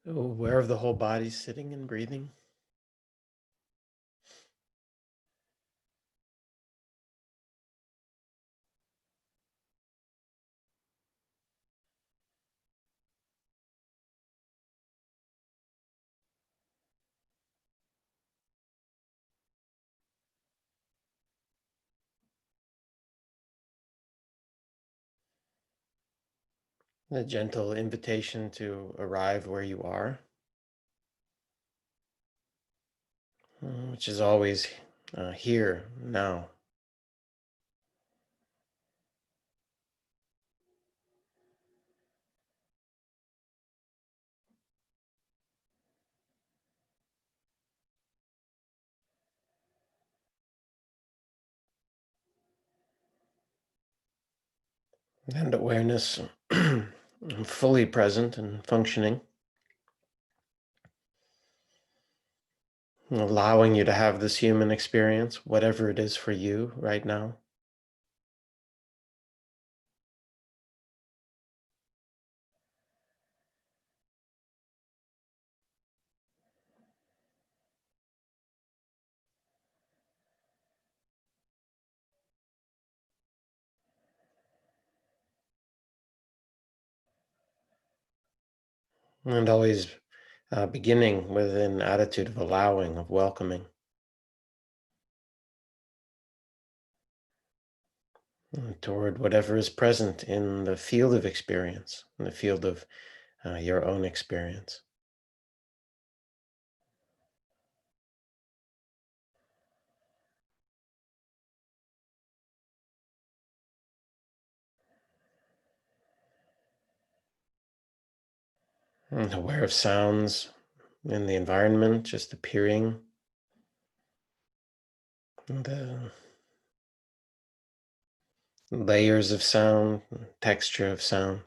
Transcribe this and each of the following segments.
Aware of the whole body sitting and breathing. A gentle invitation to arrive where you are, which is always here, now. And awareness fully present and functioning, allowing you to have this human experience, whatever it is for you right now. And always beginning with an attitude of allowing, of welcoming toward whatever is present in the field of experience, in the field of your own experience. Aware of sounds in the environment, just appearing, the layers of sound, texture of sound.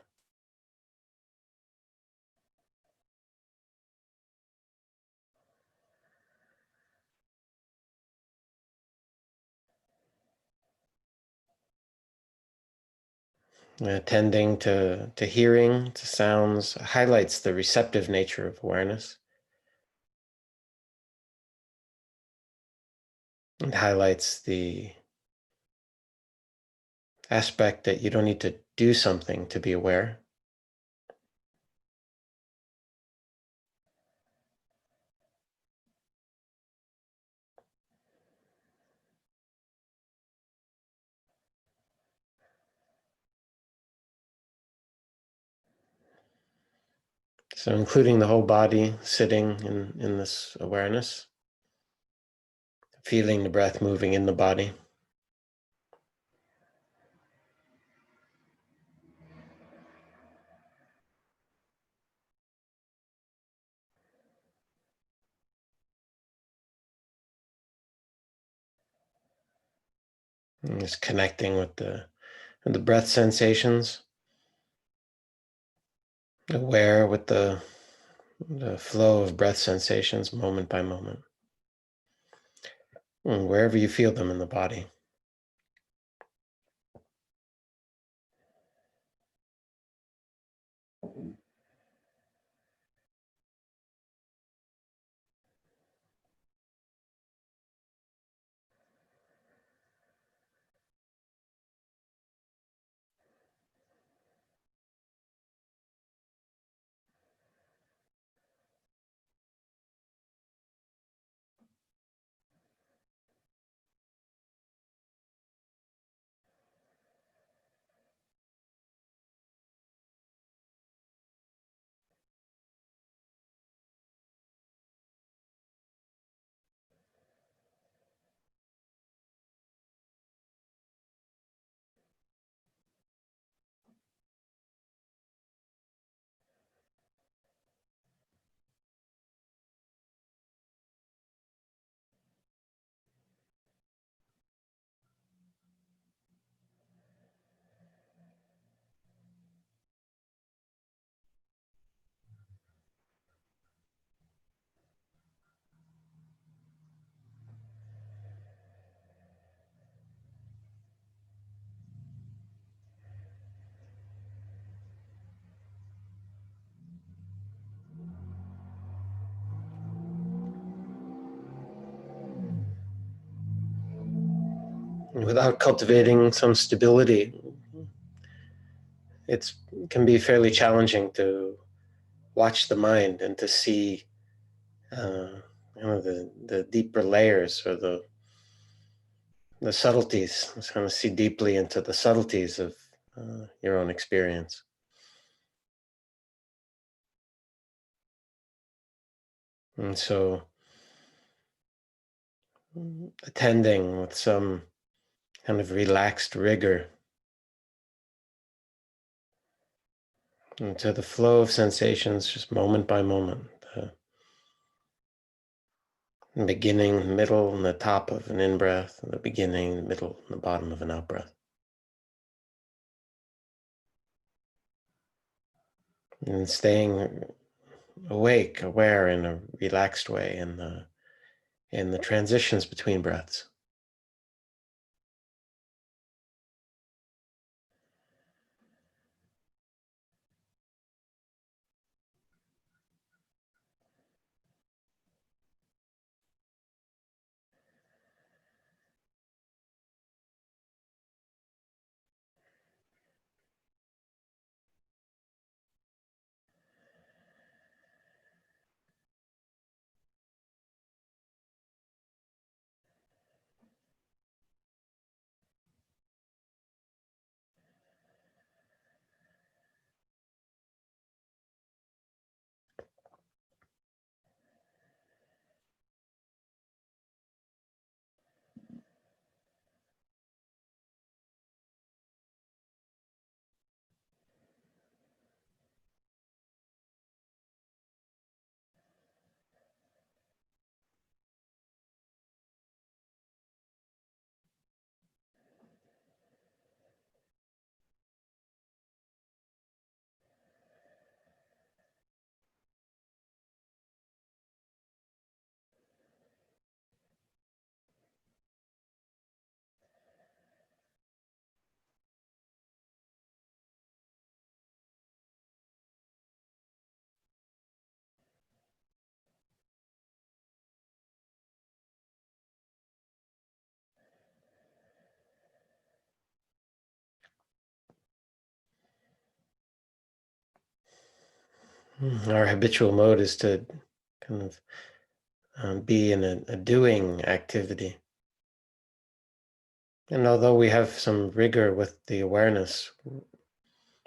Attending to hearing, to sounds, highlights the receptive nature of awareness. It highlights the aspect that you don't need to do something to be aware. So including the whole body sitting in this awareness, feeling the breath moving in the body. And just connecting with the breath sensations, aware with the flow of breath sensations moment by moment, and wherever you feel them in the body. without cultivating some stability, it can be fairly challenging to watch the mind and to see uh, the deeper layers or the subtleties. Just kind of see deeply into the subtleties of your own experience. And so, attending with some kind of relaxed rigor into the flow of sensations, just moment by moment. The beginning, middle, and the top of an in-breath, the beginning, the middle, and the bottom of an out-breath. And staying awake, aware in a relaxed way in the transitions between breaths. Our habitual mode is to kind of be in a doing activity. And although we have some rigor with the awareness,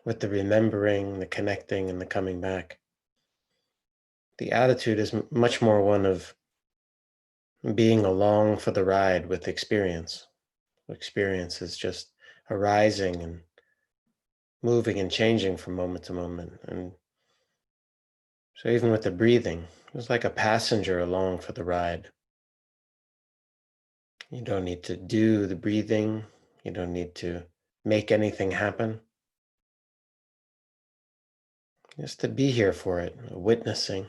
with the remembering, the connecting, and the coming back, the attitude is much more one of being along for the ride with experience. Experience is just arising and moving and changing from moment to moment. And so even with the breathing, it's like a passenger along for the ride. You don't need to do the breathing. You don't need to make anything happen. Just to be here for it, witnessing.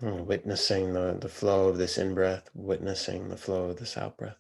Witnessing the flow of this in-breath, witnessing the flow of this out-breath.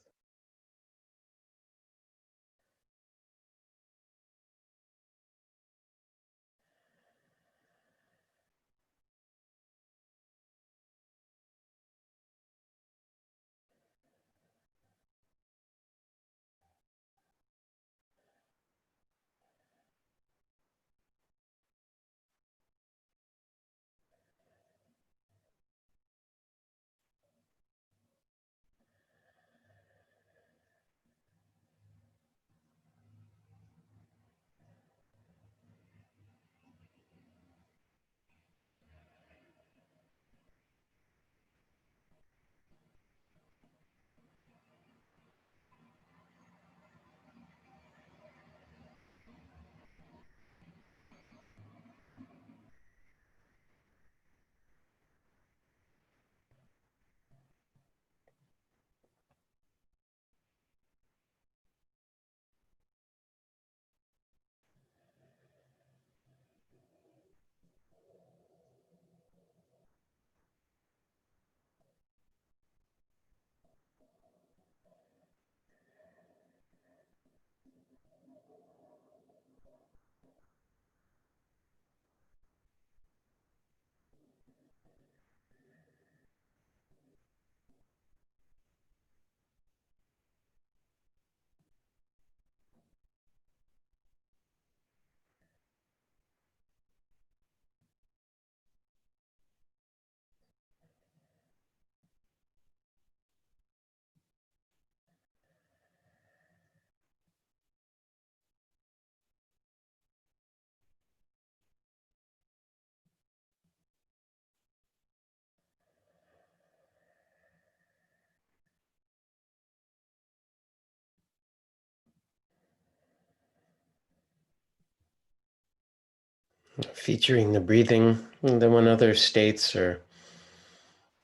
featuring the breathing, and then when other states or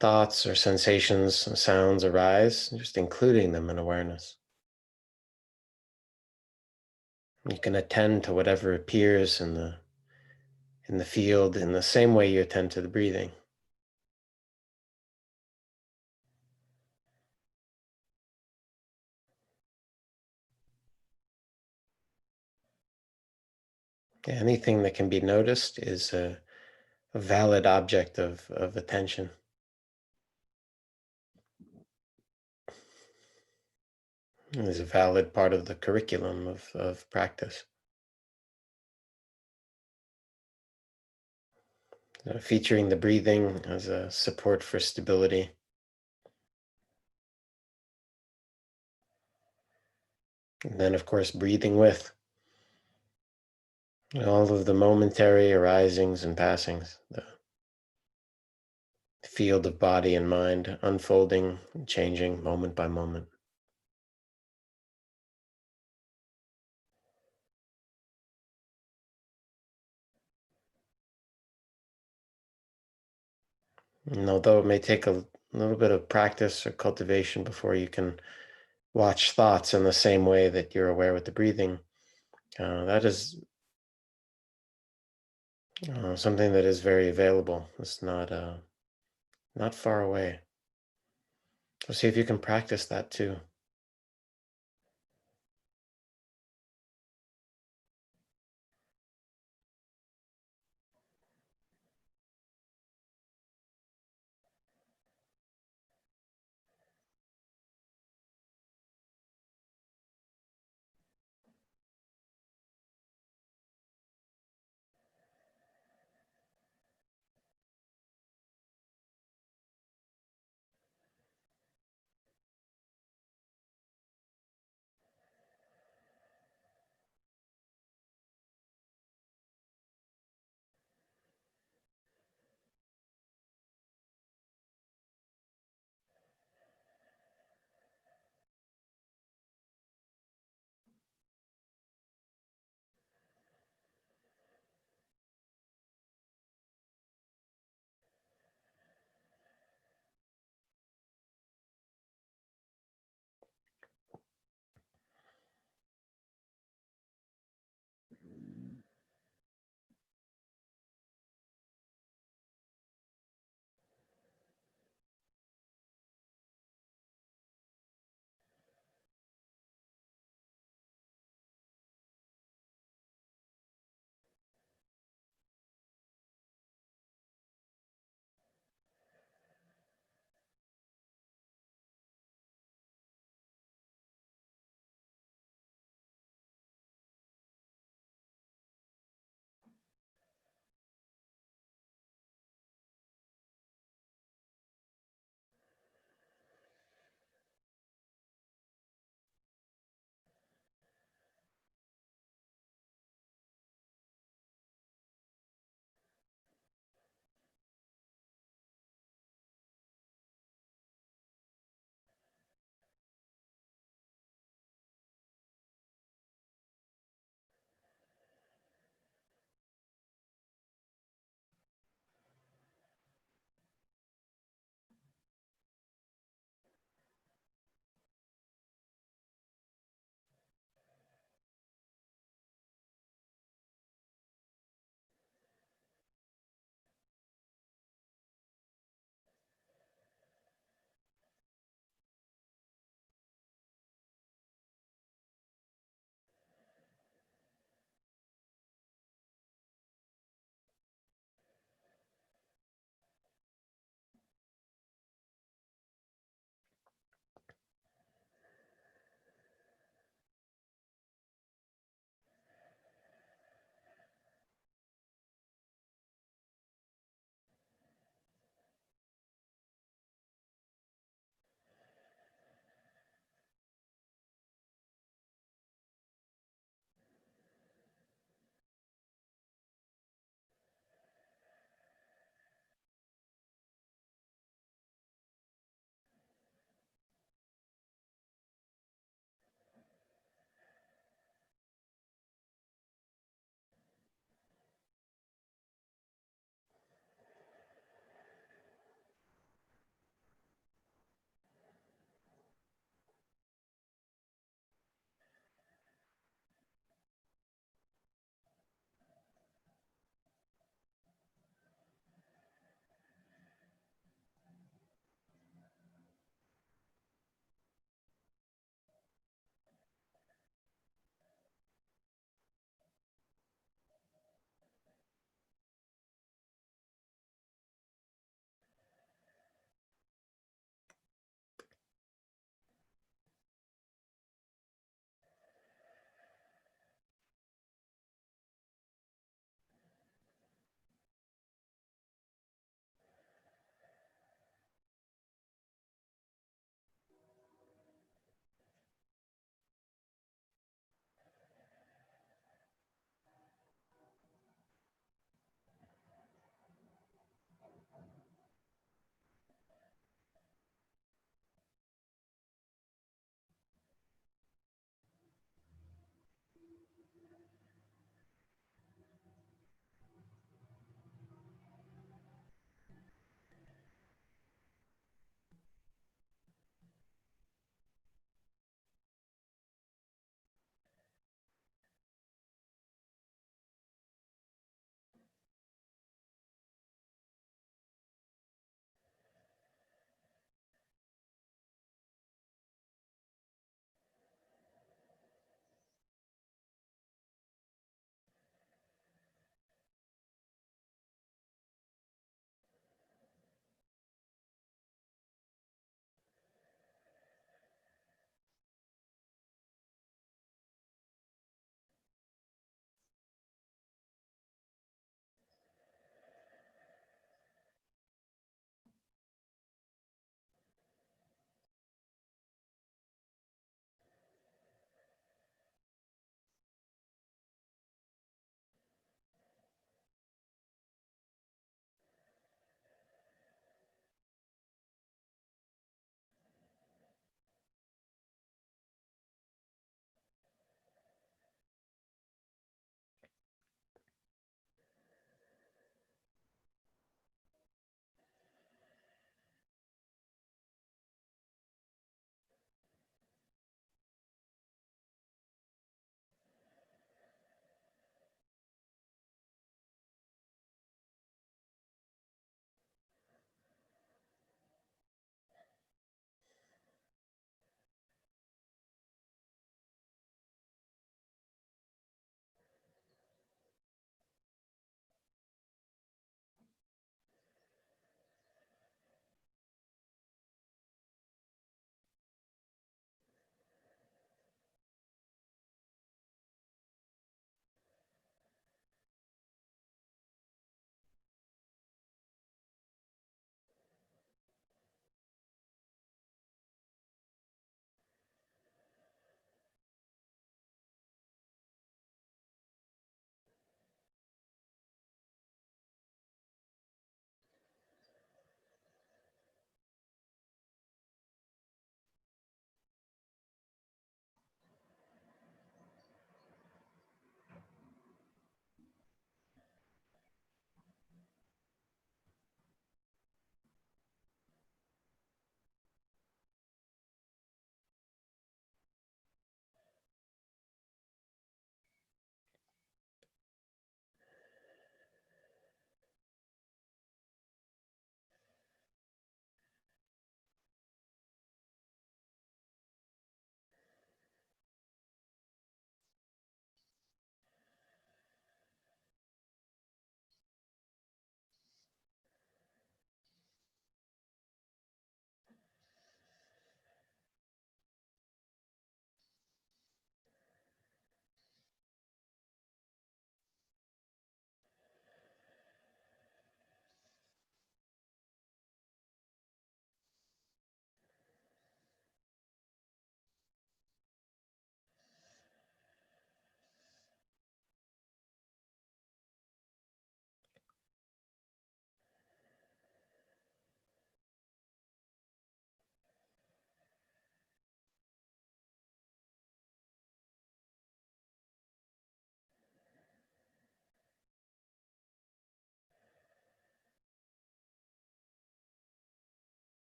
thoughts or sensations, sounds arise, just including them in awareness. You can attend to whatever appears in the field in the same way you attend to the breathing. Anything that can be noticed is a valid object of attention. It is a valid part of the curriculum of practice. Featuring the breathing as a support for stability. And then, of course, breathing with all of the momentary arisings and passings, the field of body and mind unfolding, changing moment by moment. And although it may take a little bit of practice or cultivation before you can watch thoughts in the same way that you're aware with the breathing, that is something that is very available. It's not far away. So see if you can practice that too.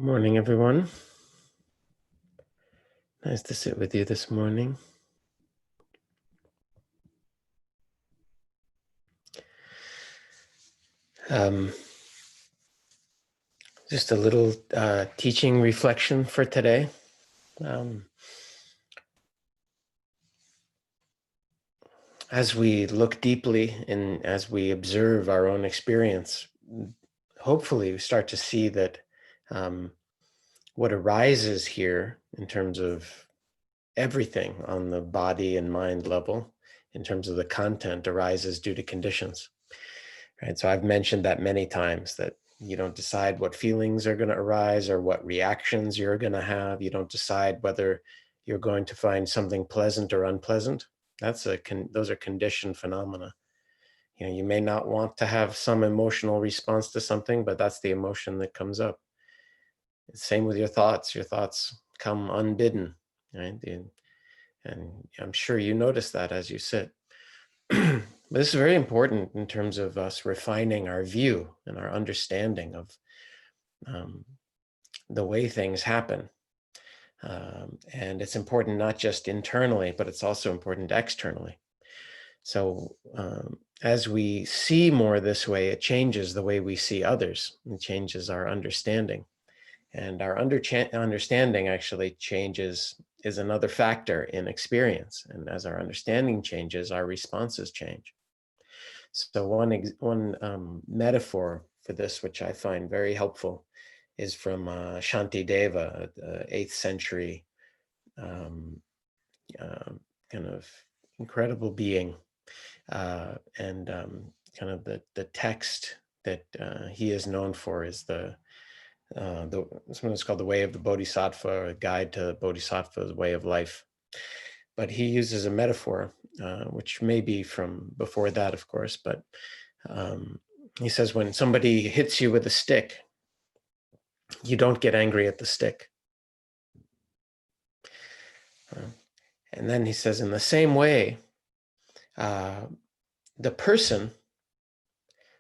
Morning, everyone. Nice to sit with you this morning. Just a little teaching reflection for today. As we look deeply and as we observe our own experience, hopefully we start to see that what arises here in terms of everything on the body and mind level, in terms of the content, arises due to conditions. Right? So I've mentioned that many times, that you don't decide what feelings are going to arise or what reactions you're going to have. You don't decide whether you're going to find something pleasant or unpleasant. Those are conditioned phenomena. You may not want to have some emotional response to something, but that's the emotion that comes up. Same with your thoughts. Your thoughts come unbidden, right? And I'm sure you notice that as you sit. But this is very important in terms of us refining our view and our understanding of the way things happen. And it's important not just internally, but it's also important externally. So as we see more this way, it changes the way we see others. It changes our understanding. And our understanding actually is another factor in experience. And as our understanding changes, our responses change. So one metaphor for this, which I find very helpful, is from Shantideva, the 8th century kind of incredible being, and kind of the text that he is known for is this one is called The Way of the Bodhisattva, or a Guide to the Bodhisattva's Way of Life. But he uses a metaphor, which may be from before that, of course, but he says when somebody hits you with a stick, you don't get angry at the stick. And then he says, in the same way, the person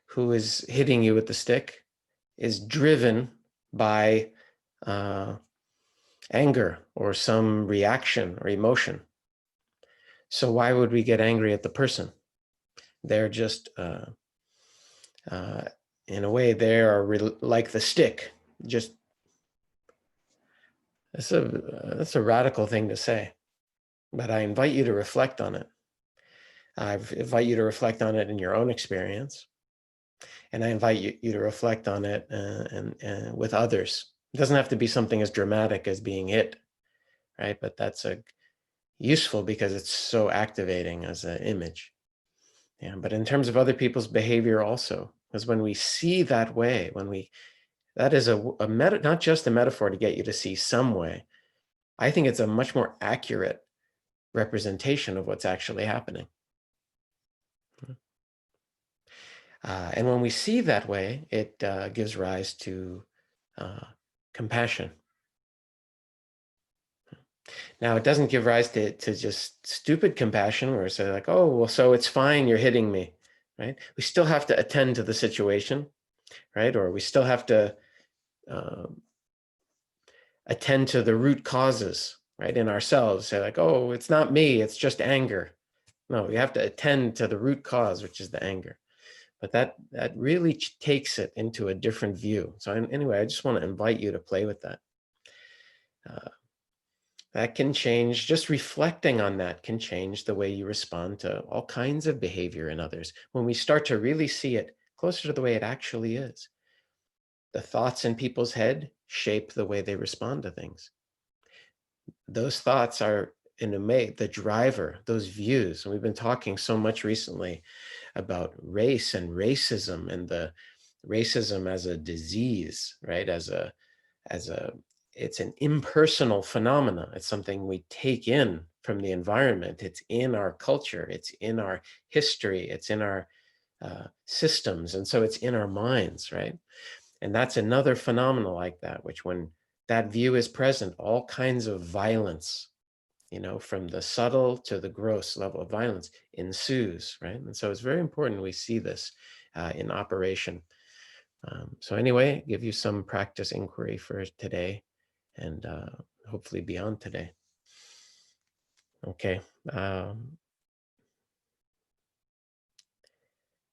who is hitting you with the stick is driven by anger or some reaction or emotion. So why would we get angry at the person? They're just, in a way, they are like the stick. Just that's a radical thing to say, but I invite you to reflect on it. I invite you to reflect on it in your own experience, and I invite you to reflect on it and with others. It doesn't have to be something as dramatic as being hit, right? But that's useful because it's so activating as an image. Yeah, but in terms of other people's behavior also, because when we see that way, that is not just a metaphor to get you to see some way. I think it's a much more accurate representation of what's actually happening. And when we see that way, it gives rise to compassion. Now, it doesn't give rise to just stupid compassion where it's like, oh, well, so it's fine, you're hitting me, right? We still have to attend to the situation, right? Or we still have to attend to the root causes, right, in ourselves. Say like, oh, it's not me, it's just anger. No, we have to attend to the root cause, which is the anger. But that really takes it into a different view. So anyway, I just want to invite you to play with that. That can change, just reflecting on that can change the way you respond to all kinds of behavior in others. When we start to really see it closer to the way it actually is. The thoughts in people's head shape the way they respond to things. Those thoughts are, in a way, the driver, those views. And we've been talking so much recently about race and racism, and the racism as a disease, right? It's an impersonal phenomena. It's something we take in from the environment. It's in our culture. It's in our history. It's in our systems. And so it's in our minds, right? And that's another phenomena like that, which when that view is present, all kinds of violence, from the subtle to the gross level of violence ensues, right? And so it's very important we see this in operation. So anyway, give you some practice inquiry for today, and hopefully beyond today. Okay.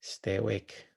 Stay awake.